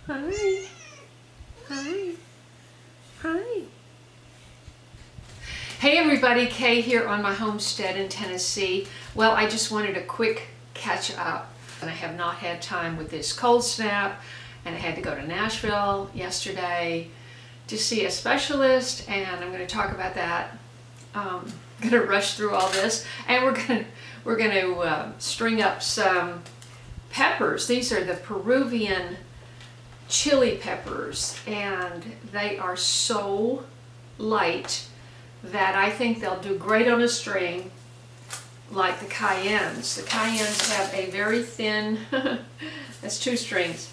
Hi. Hi. Hi. Hey everybody, Kaye here on my homestead in Tennessee. Well, I just wanted a quick catch up, and I have not had time with this cold snap, and I had to go to Nashville yesterday to see a specialist, and I'm going to talk about that. I'm going to rush through all this, and we're going to string up some peppers. These are the Peruvian chili peppers, and they are so light that I think they'll do great on a string like the cayennes. The cayennes have a very thin, that's 2 strings.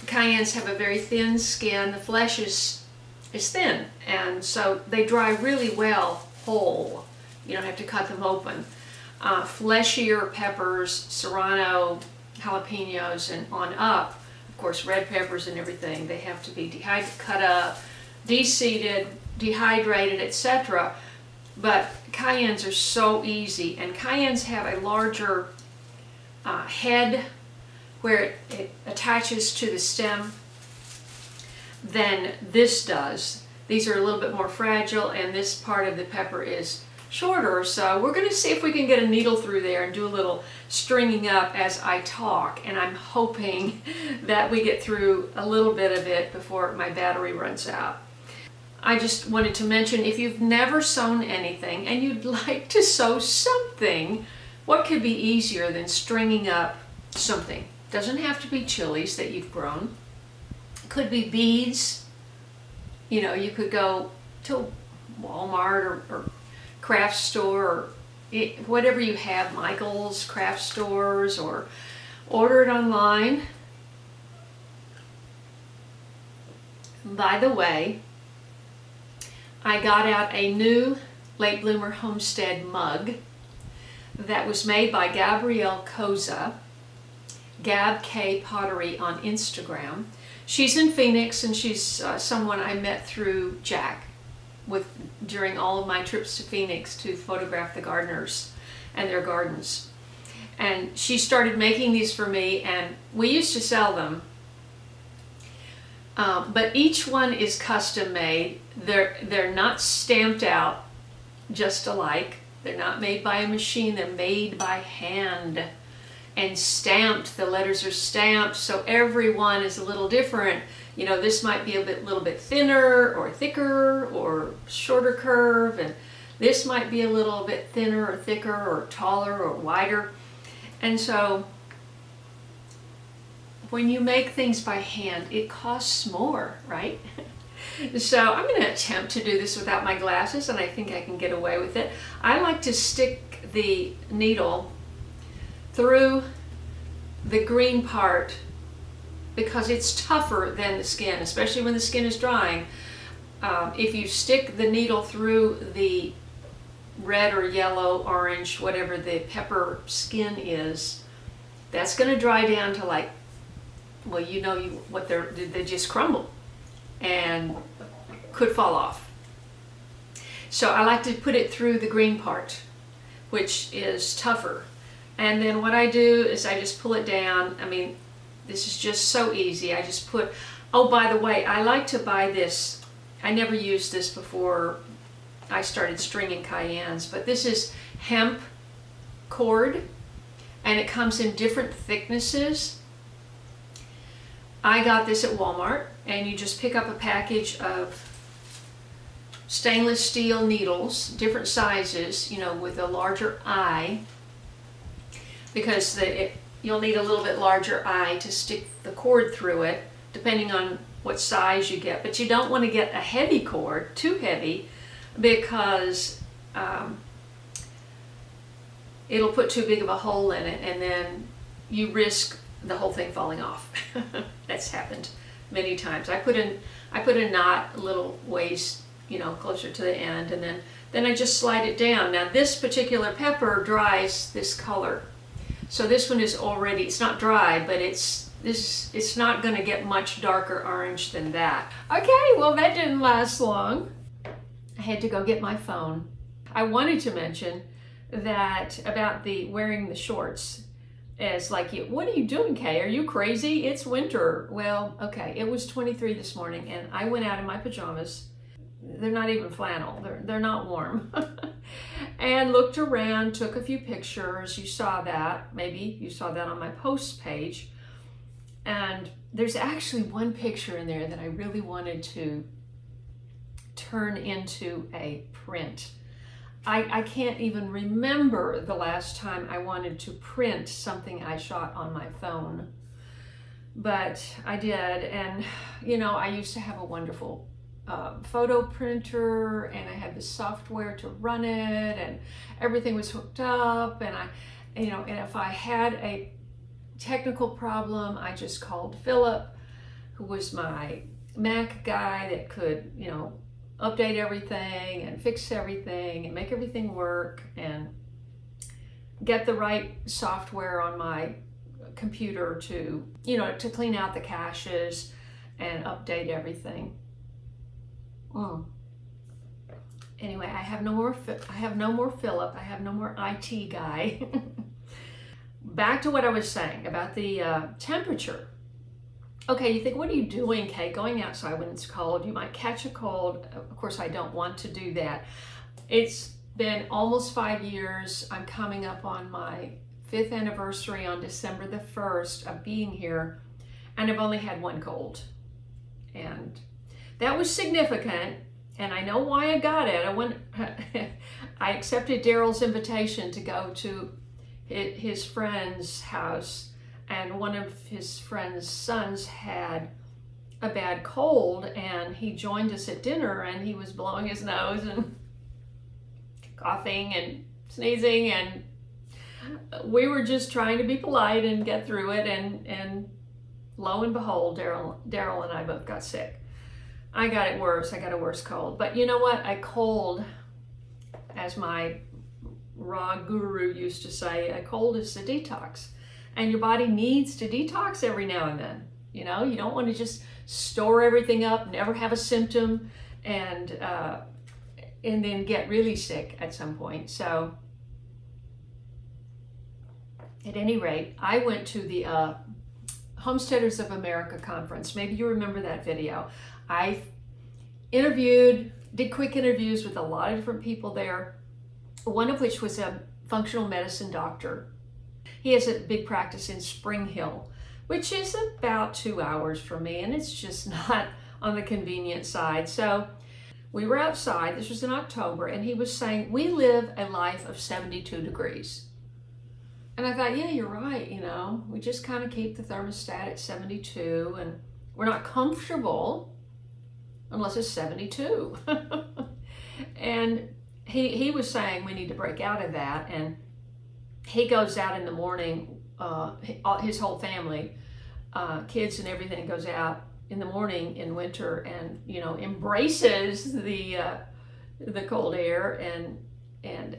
The cayennes have a very thin skin. The flesh is thin, and so they dry really well whole. You don't have to cut them open. Fleshier peppers, serrano, jalapenos, and on up, of course, red peppers and everything, they have to be cut up, de-seeded, dehydrated, etc. But cayennes are so easy, and cayennes have a larger head where it attaches to the stem than this does. These are a little bit more fragile, and this part of the pepper is shorter. So we're going to see if we can get a needle through there and do a little stringing up as I talk, and I'm hoping that we get through a little bit of it before my battery runs out. I just wanted to mention, if you've never sown anything and you'd like to sow something, what could be easier than stringing up something? Doesn't have to be chilies that you've grown. It could be beads. You know, you could go to Walmart or craft store, or whatever you have, Michael's craft stores, or order it online. By the way, I got out a new Late Bloomer Homestead mug that was made by Gabrielle Koza, Gab K Pottery on Instagram. She's in Phoenix, and she's someone I met through Jack during all of my trips to Phoenix to photograph the gardeners and their gardens. And she started making these for me, and we used to sell them. But each one is custom made. They're not stamped out just alike. They're not made by a machine. They're made by hand and stamped. The letters are stamped, so every one is a little different. You know, this might be a little bit thinner or thicker or shorter curve, and this might be a little bit thinner or thicker or taller or wider. And so when you make things by hand, it costs more, right? So I'm going to attempt to do this without my glasses, and I think I can get away with it. I like to stick the needle through the green part because it's tougher than the skin, especially when the skin is drying. If you stick the needle through the red or yellow, orange, whatever the pepper skin is, that's going to dry down to like, well, you know what they just crumble and could fall off. So I like to put it through the green part, which is tougher. And then what I do is I just pull it down. I mean, this is just so easy. I just put, oh, by the way, I like to buy this. I never used this before I started stringing cayennes, but this is hemp cord, and it comes in different thicknesses. I got this at Walmart, and you just pick up a package of stainless steel needles, different sizes, you know, with a larger eye, because you'll need a little bit larger eye to stick the cord through it, depending on what size you get. But you don't want to get a heavy cord, too heavy, because it'll put too big of a hole in it, and then you risk the whole thing falling off. That's happened many times. I put a knot a little ways, you know, closer to the end, and then I just slide it down. Now this particular pepper dries this color, so this one is already, it's not dry, but it's not going to get much darker orange than that. Okay, well that didn't last long. I had to go get my phone. I wanted to mention that about the wearing the shorts. It's like, what are you doing, Kay? Are you crazy? It's winter. Well, okay, it was 23 this morning, and I went out in my pajamas. They're not even flannel. They're not warm. And looked around, took a few pictures. You saw that. Maybe you saw that on my posts page. And there's actually one picture in there that I really wanted to turn into a print. I can't even remember the last time I wanted to print something I shot on my phone. But I did, and I used to have a wonderful photo printer, and I had the software to run it, and everything was hooked up, and and if I had a technical problem, I just called Philip, who was my Mac guy that could, update everything and fix everything and make everything work and get the right software on my computer to, to clean out the caches and update everything. Anyway, I have no more Philip. I have no more IT guy. Back to what I was saying about the temperature. Okay, you think, what are you doing, Kay? Going outside when it's cold, you might catch a cold. Of course, I don't want to do that. It's been almost 5 years. I'm coming up on my 5th anniversary on December the 1st of being here, and I've only had one cold. And that was significant, and I know why I got it. I accepted Daryl's invitation to go to his friend's house, and one of his friend's sons had a bad cold, and he joined us at dinner, and he was blowing his nose and coughing and sneezing, and we were just trying to be polite and get through it, and lo and behold, Daryl and I both got sick. I got it worse. I got a worse cold. But you know what? A cold, as my raw guru used to say, a cold is a detox. And your body needs to detox every now and then. You don't want to just store everything up, never have a symptom, and then get really sick at some point. So at any rate, I went to the Homesteaders of America conference. Maybe you remember that video. I did quick interviews with a lot of different people there, one of which was a functional medicine doctor. He has a big practice in Spring Hill, which is about 2 hours from me, and it's just not on the convenient side. So we were outside, this was in October, and he was saying, we live a life of 72 degrees. And I thought, yeah, you're right, we just kind of keep the thermostat at 72, and we're not comfortable unless it's 72. And he was saying we need to break out of that, and he goes out in the morning, his whole family, kids and everything, goes out in the morning in winter and, embraces the cold air, and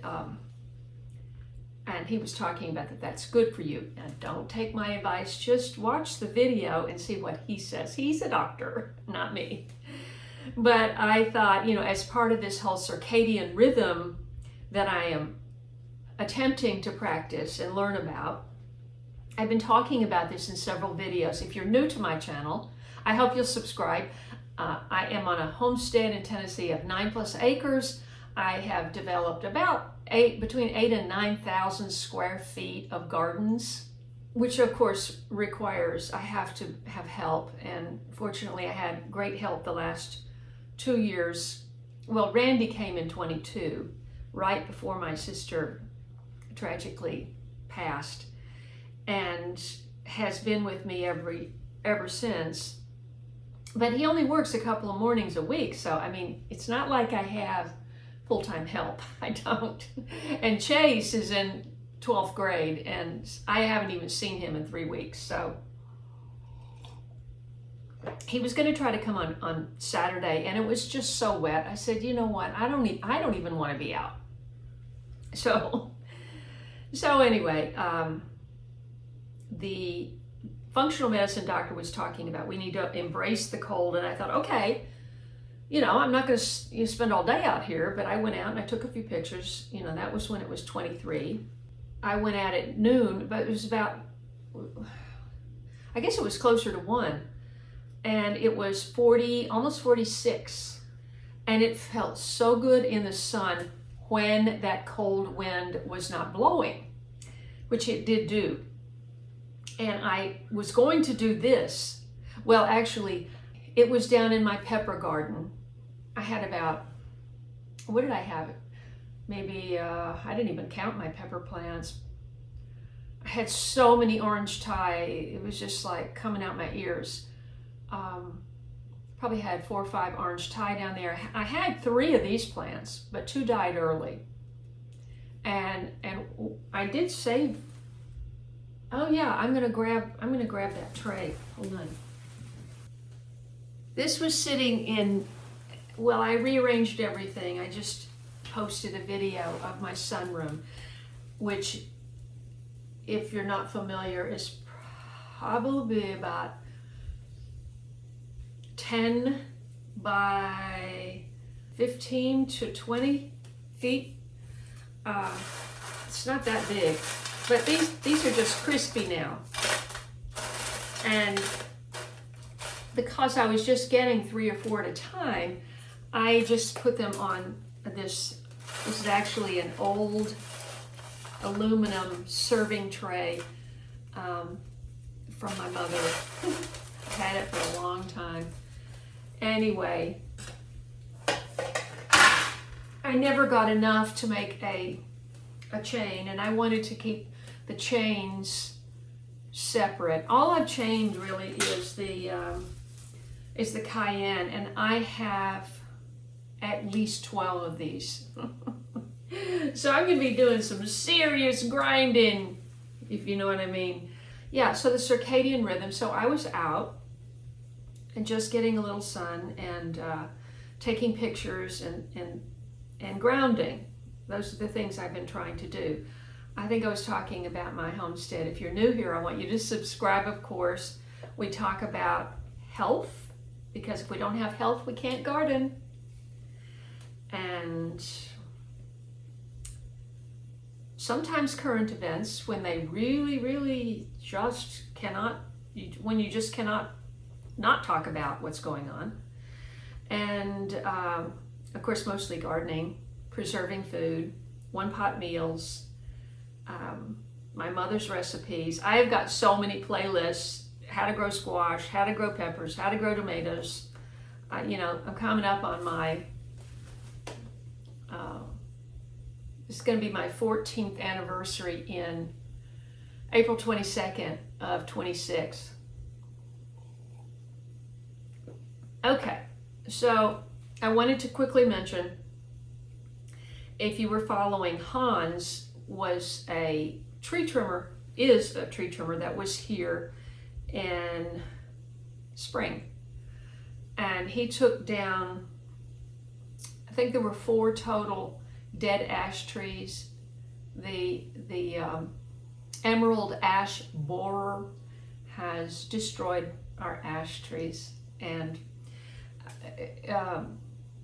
he was talking about that's good for you. Now, don't take my advice, just watch the video and see what he says. He's a doctor, not me. But I thought, as part of this whole circadian rhythm that I am attempting to practice and learn about, I've been talking about this in several videos. If you're new to my channel, I hope you'll subscribe. I am on a homestead in Tennessee of 9+ acres. I have developed about between 8,000 and 9,000 square feet of gardens, which of course requires I have to have help. And fortunately, I had great help the last 2 years. Well, Randy came in 22, right before my sister tragically passed, and has been with me ever since. But he only works a couple of mornings a week, so I mean, it's not like I have full-time help. I don't. And Chase is in 12th grade, and I haven't even seen him in 3 weeks. So he was going to try to come on Saturday, and it was just so wet. I said, you know what? I don't even want to be out. So anyway, the functional medicine doctor was talking about we need to embrace the cold, and I thought, okay, I'm not going to spend all day out here, but I went out and I took a few pictures. That was when it was 23. I went out at noon, but it was about I guess it was closer to 1, and it was 40, almost 46, and it felt so good in the sun when that cold wind was not blowing, which it did do. And I was going to do this. Well, actually, it was down in my pepper garden. I had about, what did I have? Maybe, I didn't even count my pepper plants. I had so many orange Thai, it was just like coming out my ears. Probably had 4 or 5 orange Thai down there. I had 3 of these plants, but 2 died early. And I did save. Oh yeah, I'm gonna grab that tray. Hold on. This was sitting in, well, I rearranged everything. I just posted a video of my sunroom, which, if you're not familiar, is probably about 10 by 15 to 20 feet. It's not that big, but these are just crispy now. And because I was just getting 3 or 4 at a time, I just put them on this. This is actually an old aluminum serving tray from my mother. I've had it for a long time. Anyway, I never got enough to make a chain, and I wanted to keep the chains separate. All I've chained really is the Cayenne, and I have at least 12 of these. So I'm going to be doing some serious grinding, if you know what I mean. Yeah, so the circadian rhythm. So I was out and just getting a little sun and taking pictures and grounding. Those are the things I've been trying to do. I think I was talking about my homestead. If you're new here, I want you to subscribe, of course. We talk about health, because if we don't have health, we can't garden. And sometimes current events, when they really, really just cannot, when you just cannot not talk about what's going on. And of course, mostly gardening, preserving food, one-pot meals, my mother's recipes. I've got so many playlists: how to grow squash, how to grow peppers, how to grow tomatoes. You know, I'm coming up on my, it's going to be my 14th anniversary in April 22nd of 26. Okay, so I wanted to quickly mention, if you were following, Hans was a tree trimmer, is a tree trimmer that was here in spring. And he took down, I think there were 4 total dead ash trees. The emerald ash borer has destroyed our ash trees. And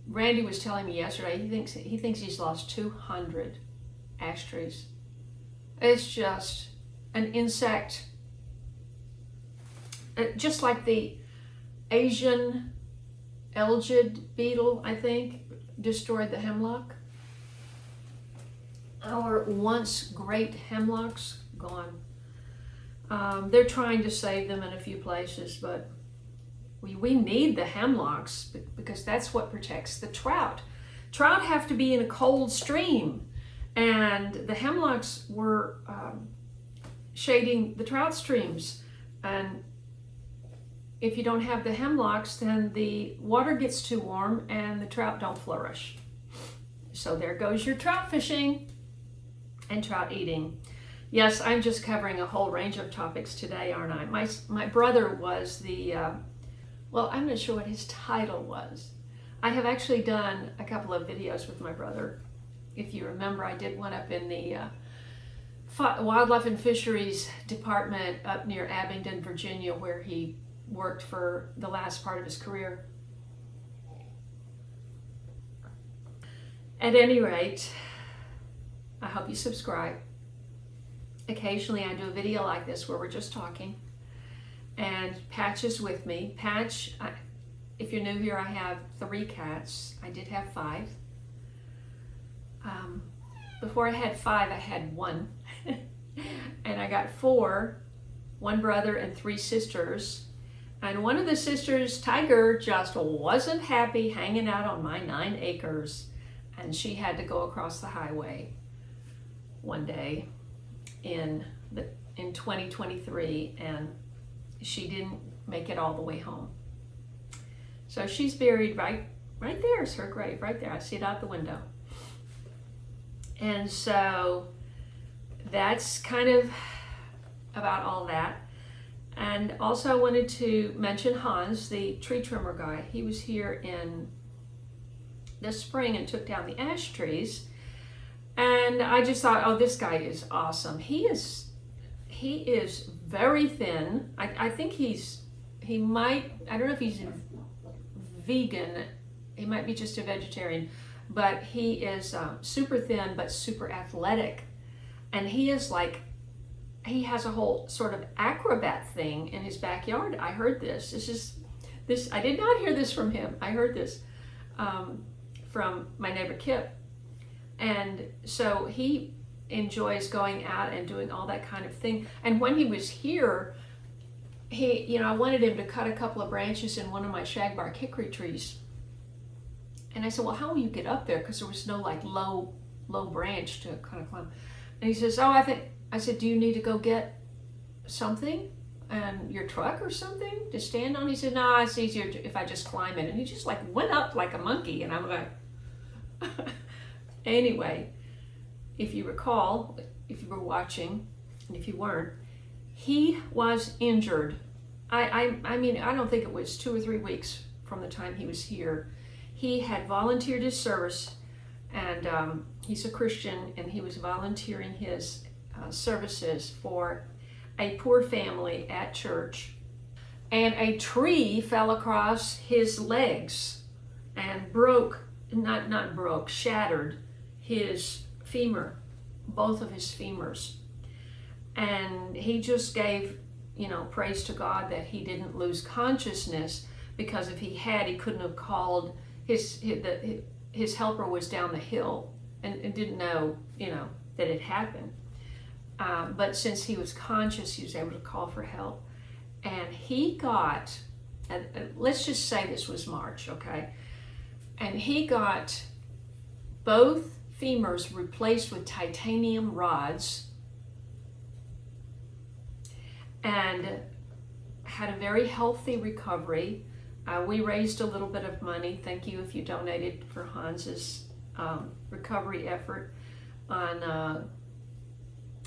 Randy was telling me yesterday, he thinks he's lost 200 ash trees. It's just an insect, just like the Asian Elgid beetle, I think, destroyed the hemlock. Our once great hemlocks, gone. They're trying to save them in a few places, but we need the hemlocks because that's what protects the trout. Trout have to be in a cold stream, and the hemlocks were shading the trout streams. And if you don't have the hemlocks, then the water gets too warm and the trout don't flourish. So there goes your trout fishing and trout eating. Yes, I'm just covering a whole range of topics today, aren't I? My brother was the, well, I'm not sure what his title was. I have actually done a couple of videos with my brother. If you remember, I did one up in the Wildlife and Fisheries Department up near Abingdon, Virginia, where he worked for the last part of his career. At any rate, I hope you subscribe. occasionally I do a video like this where we're just talking, and Patch is with me. Patch, if you're new here, I have 3 cats. I did have 5. Before I had 5, I had 1. And I got 4, 1 brother and 3 sisters. And one of the sisters, Tiger, just wasn't happy hanging out on my 9 acres. And she had to go across the highway one day in 2023, and she didn't make it all the way home. So she's buried right there is her grave, right there. I see it out the window. And so that's kind of about all that. And also I wanted to mention Hans, the tree trimmer guy. He was here in this spring and took down the ash trees. And I just thought, oh, this guy is awesome. He is very thin. I think he might, I don't know if he's vegan. He might be just a vegetarian, but he is super thin but super athletic. And he is like, he has a whole sort of acrobat thing in his backyard. I heard this. This I did not hear this from him. I heard this from my neighbor Kip. And so he enjoys going out and doing all that kind of thing. And when he was here, I wanted him to cut a couple of branches in one of my shagbark hickory trees. And I said, well, how will you get up there? Because there was no like low branch to kind of climb. And he says, oh, I said, do you need to go get something and your truck or something to stand on? He said, no, it's easier if I just climb it. And he just like went up like a monkey. And I'm like, anyway, if you recall, if you were watching, and if you weren't, he was injured. I mean, I don't think it was 2 or 3 weeks from the time he was here. He had volunteered his service, and he's a Christian, and he was volunteering his services for a poor family at church. And a tree fell across his legs and shattered his femur, both of his femurs. And he just gave, praise to God that he didn't lose consciousness, because if he had, he couldn't have called. His helper was down the hill and didn't know, that it happened. But since he was conscious, he was able to call for help. And he got, let's just say this was March, okay? And he got both femurs replaced with titanium rods, and had a very healthy recovery. We raised a little bit of money. Thank you if you donated for Hans's recovery effort.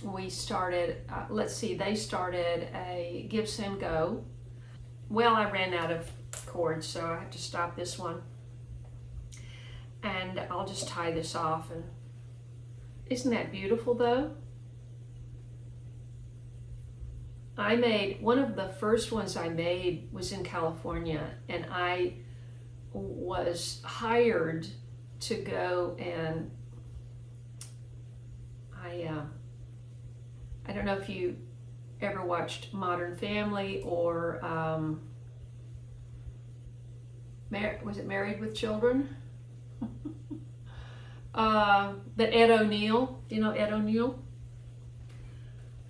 We started, they started a Give, Send, Go. Well, I ran out of cords, so I have to stop this one. And I'll just tie this off. And isn't that beautiful though? One of the first ones I made was in California, and I was hired to go and I don't know if you ever watched Modern Family or was it Married with Children? But Ed O'Neill, do you know Ed O'Neill?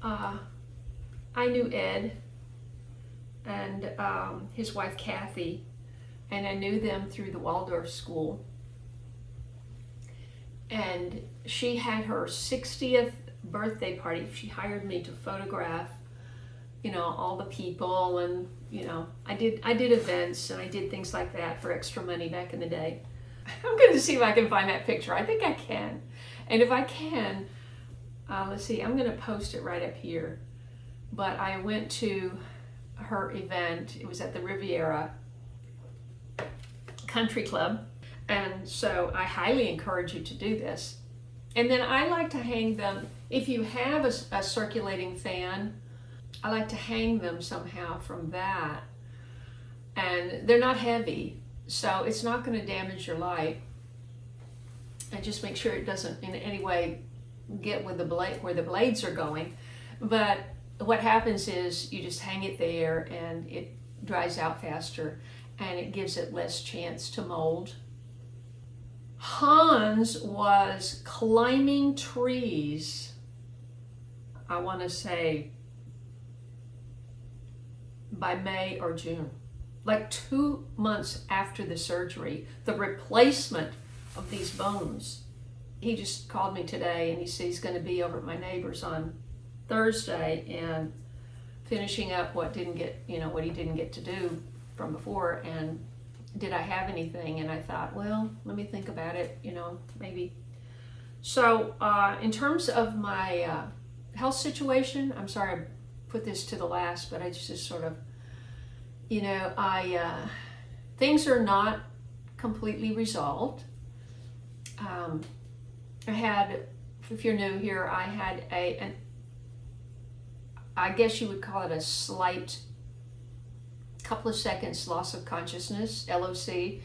I knew Ed and his wife Kathy, and I knew them through the Waldorf School. And she had her 60th birthday party. She hired me to photograph, all the people, and I did events and I did things like that for extra money back in the day. I'm going to see if I can find that picture. I think I can, and if I can, let's see. I'm going to post it right up here. But I went to her event. It was at the Riviera Country Club. And so I highly encourage you to do this. And then I like to hang them, if you have a circulating fan, I like to hang them somehow from that. And they're not heavy, so it's not going to damage your light. And just make sure it doesn't in any way get with the blade, where the blades are going. But what happens is you just hang it there and it dries out faster and it gives it less chance to mold. Hans was climbing trees, I want to say by May or June, like 2 months after the surgery, the replacement of these bones. He just called me today and he said he's going to be over at my neighbor's on Thursday and finishing up what he didn't get to do from before. And did I have anything? And I thought, well, let me think about it, maybe. So in terms of my health situation, I'm sorry I put this to the last, but I just sort of, things are not completely resolved. I had, if you're new here, I had I guess you would call it a slight couple of seconds loss of consciousness, LOC,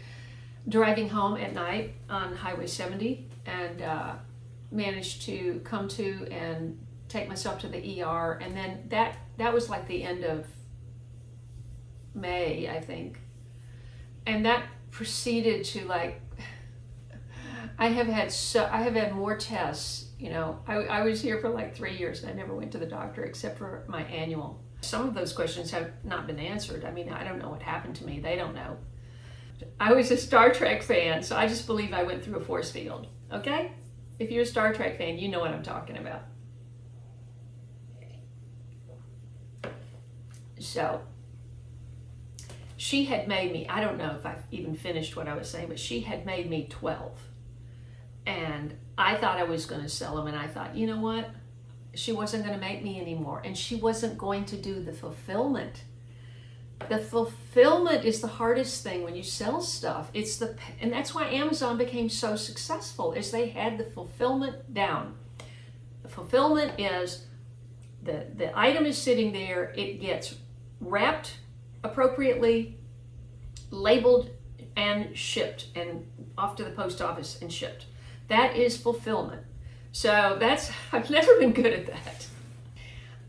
driving home at night on Highway 70, and managed to come to and take myself to the ER. And then that was like the end of May, I think. And that proceeded to I have had more tests. I was here for like 3 years and I never went to the doctor except for my annual. Some of those questions have not been answered. I mean, I don't know what happened to me. They don't know. I was a Star Trek fan, so I just believe I went through a force field. Okay? If you're a Star Trek fan, you know what I'm talking about. So, she had made me, I don't know if I've even finished what I was saying, but she had made me 12. And I thought I was going to sell them, and I thought, you know what? She wasn't going to make me anymore, and she wasn't going to do the fulfillment. The fulfillment is the hardest thing when you sell stuff. And that's why Amazon became so successful, is they had the fulfillment down. The fulfillment is the item is sitting there, it gets wrapped appropriately, labeled, and shipped, and off to the post office and shipped. That is fulfillment. So I've never been good at that.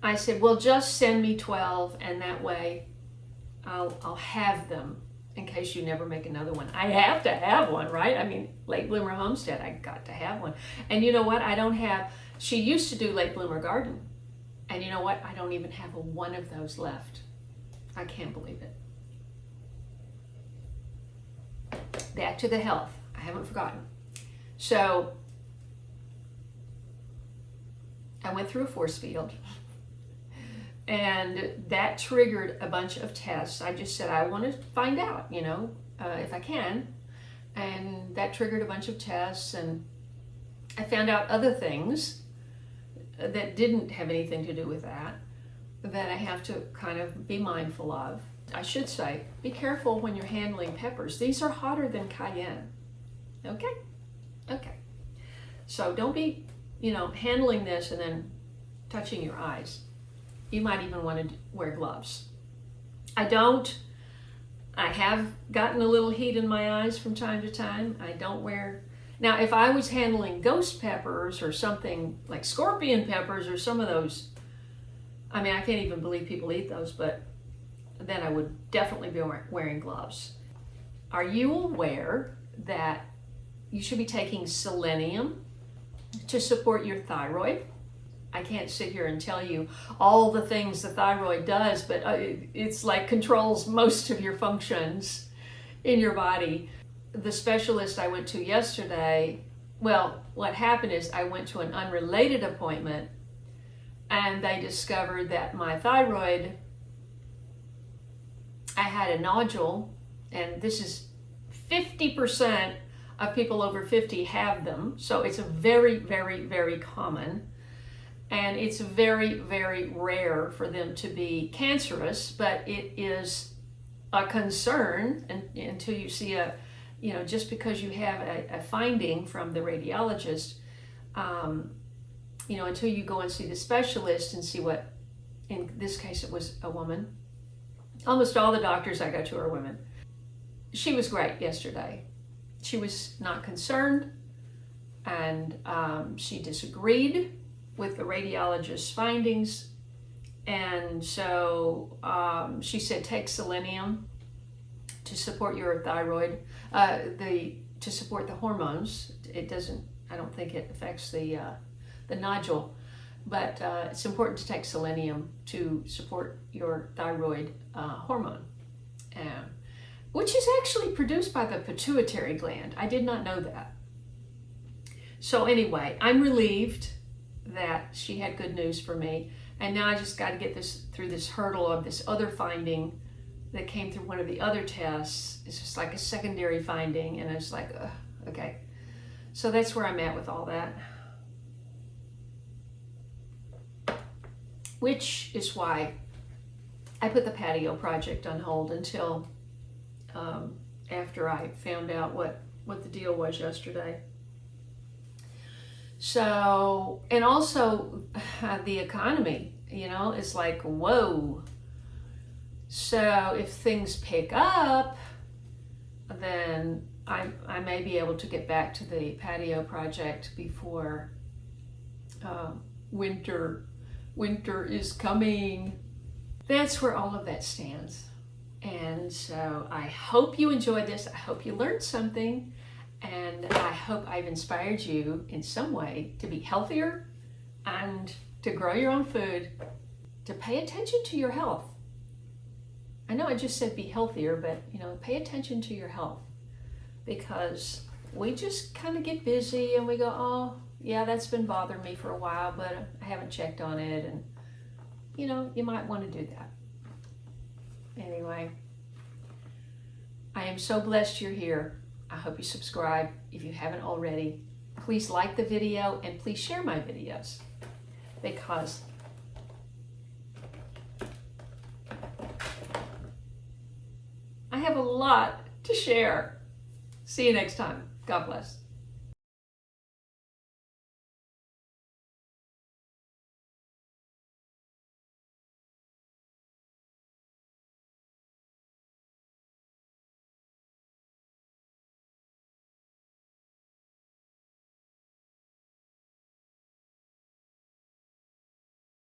I said, well, just send me 12, and that way I'll have them in case you never make another one. I have to have one, right? I mean, Late Bloomer Homestead, I got to have one. And you know what? She used to do Late Bloomer Garden. And you know what? I don't even have one of those left. I can't believe it. Back to the health. I haven't forgotten. So I went through a force field, and that triggered a bunch of tests. I just said, I want to find out, if I can. And that triggered a bunch of tests, and I found out other things that didn't have anything to do with that I have to kind of be mindful of. I should say, be careful when you're handling peppers. These are hotter than cayenne. Okay? Okay. So don't be, handling this and then touching your eyes. You might even want to wear gloves. I have gotten a little heat in my eyes from time to time. I don't wear. Now, if I was handling ghost peppers or something like scorpion peppers or some of those, I mean, I can't even believe people eat those, but then I would definitely be wearing gloves. Are you aware that you should be taking selenium to support your thyroid? I can't sit here and tell you all the things the thyroid does, but it's like controls most of your functions in your body. The specialist I went to yesterday, well, what happened is I went to an unrelated appointment, and they discovered that my thyroid, I had a nodule, and this is 50% of people over 50 have them. So it's a very, very, very common. And it's very, very rare for them to be cancerous, but it is a concern until you see just because you have a finding from the radiologist, until you go and see the specialist and see what, in this case it was a woman. Almost all the doctors I go to are women. She was great yesterday. She was not concerned, and she disagreed with the radiologist's findings And so she said take selenium to support your thyroid, to support the hormones. It doesn't, I don't think it affects the nodule, but it's important to take selenium to support your thyroid hormone, which is actually produced by the pituitary gland. I did not know that. So anyway, I'm relieved that she had good news for me. And now I just got to get through this hurdle of this other finding that came through one of the other tests. It's just like a secondary finding, and it's like, okay. So that's where I'm at with all that. Which is why I put the patio project on hold until after I found out what the deal was yesterday. So, and also the economy, is like, whoa. So if things pick up, then I may be able to get back to the patio project before winter is coming. That's where all of that stands. And so I hope you enjoyed this. I hope you learned something. And I hope I've inspired you in some way to be healthier and to grow your own food, to pay attention to your health. I know I just said be healthier, but pay attention to your health, because we just kind of get busy and we go, oh yeah, that's been bothering me for a while, but I haven't checked on it. And you might want to do that. Anyway, I am so blessed you're here. I hope you subscribe. If you haven't already, please like the video and please share my videos, because I have a lot to share. See you next time. God bless.